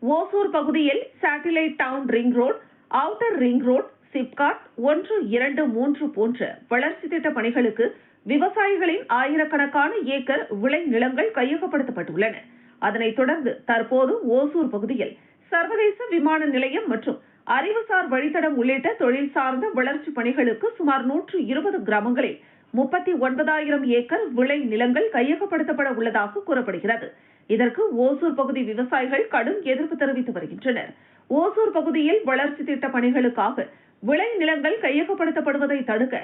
ஓசூர் பகுதியில் satellite town ring road, outer ring road, SIPCOT 1, 2, 3 போன்ற வளர்ச்சி திட்ட பணிகளுக்கு விவசாயிகளின் ஆயிரக்கணக்கான ஏக்கர் விளை நிலங்கள் கையகப்படுத்தப்பட்டுள்ளன. அதனைத் தொடர்ந்து தற்போது ஓசூர் பகுதியில் சர்வதேச விமான நிலையம் மற்றும் அறிவுசார் வழித்தடம் உள்ளிட்ட தொழில் சார்ந்த வளர்ச்சி பணிகளுக்கு சுமார் 120 கிராமங்களில் 39,000 ஏக்கர் விளை நிலங்கள் கையகப்படுத்தப்பட உள்ளதாக கூறப்படுகிறது. இதற்கு ஓசூர் பகுதி விவசாயிகள் கடும் எதிர்ப்பு தெரிவித்து வருகின்றனர். ஓசூர் பகுதியில் வளர்ச்சி திட்ட பணிகளுக்காக விளை நிலங்கள் கையகப்படுத்தப்படுவதை தடுக்க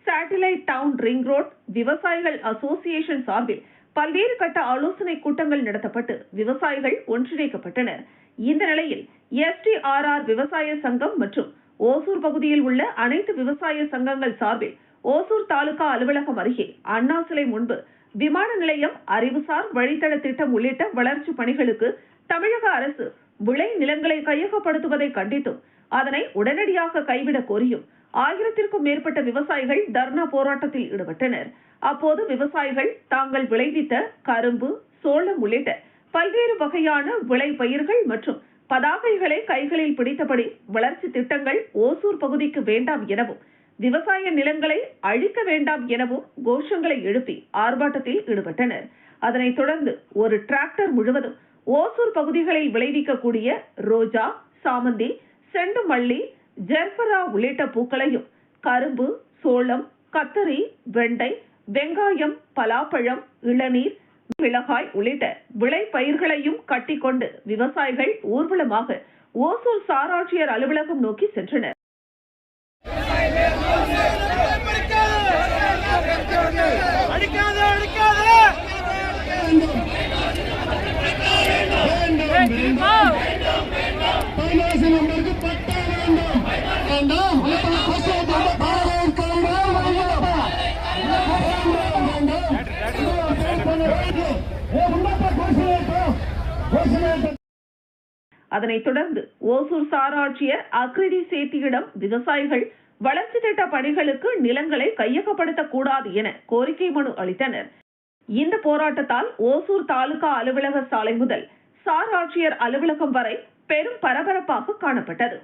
சேட்டிலைட் டவுன் ரிங் ரோடு விவசாயிகள் அசோசியேஷன் சார்பில் பல்வேறு கட்ட ஆலோசனை கூட்டங்கள் நடத்தப்பட்டு விவசாயிகள் ஒன்றிணைக்கப்பட்டனர். இந்த நிலையில் STRR விவசாய சங்கம் மற்றும் ஓசூர் பகுதியில் உள்ள அனைத்து விவசாய சங்கங்கள் சார்பில் ஓசூர் தாலுகா அலுவலகம் அருகே அண்ணா சிலை முன்பு விமான நிலையம், அறிவுசார் வழித்தட திட்டம் உள்ளிட்ட வளர்ச்சி பணிகளுக்கு தமிழக அரசு விளை நிலங்களை கையகப்படுத்துவதை கண்டித்தும் அதனை உடனடியாக கைவிடக் கோரியும் 1000க்கும் மேற்பட்ட விவசாயிகள் தர்ணா போராட்டத்தில் ஈடுபட்டனர். அப்போது விவசாயிகள் தாங்கள் விளைவித்த கரும்பு, சோளம் உள்ளிட்ட பல்வேறு வகையான விளை பயிர்கள் மற்றும் பதாகைகளை கைகளில் பிடித்தபடி வளர்ச்சி திட்டங்கள் ஓசூர் பகுதிக்கு வேண்டாம் எனவும், விவசாய நிலங்களை அழிக்க வேண்டாம் எனவும் கோஷங்களை எழுப்பி ஆர்ப்பாட்டத்தில் ஈடுபட்டனர். அதனைத் தொடர்ந்து ஒரு டிராக்டர் முழுவதும் ஓசூர் பகுதிகளில் விளைவிக்கக்கூடிய ரோஜா, சாமந்தி, செண்டு மல்லி, ஜெர்பரா உள்ளிட்ட பூக்களையும் கரும்பு, சோளம், கத்தரி, வெண்டை, வெங்காயம், பலாப்பழம், இளநீர், மிளகாய் உள்ளிட்ட விளை பயிர்களையும் கட்டிக்கொண்டு விவசாயிகள் ஊர்வலமாக ஓசூர் சார் ஆட்சியர் அலுவலகம் நோக்கி சென்றனர். அதனைத் தொடர்ந்து ஓசூர் சார் ஆட்சியர் அக்ரிதி சேத்தியிடம் விவசாயிகள் வளர்ச்சி திட்ட பணிகளுக்கு நிலங்களை கையகப்படுத்தக் கூடாது என கோரிக்கை மனு அளித்தனர். இந்த போராட்டத்தால் ஓசூர் தாலுகா அலுவலக சாலை முதல் சார் ஆட்சியர் அலுவலகம் வரை பெரும் பரபரப்பாக காணப்பட்டது.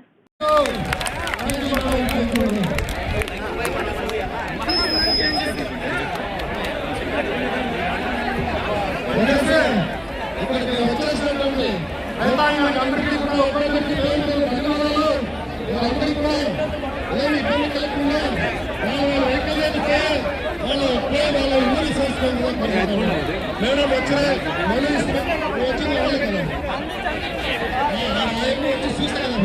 మేడం వచ్చి చూసాను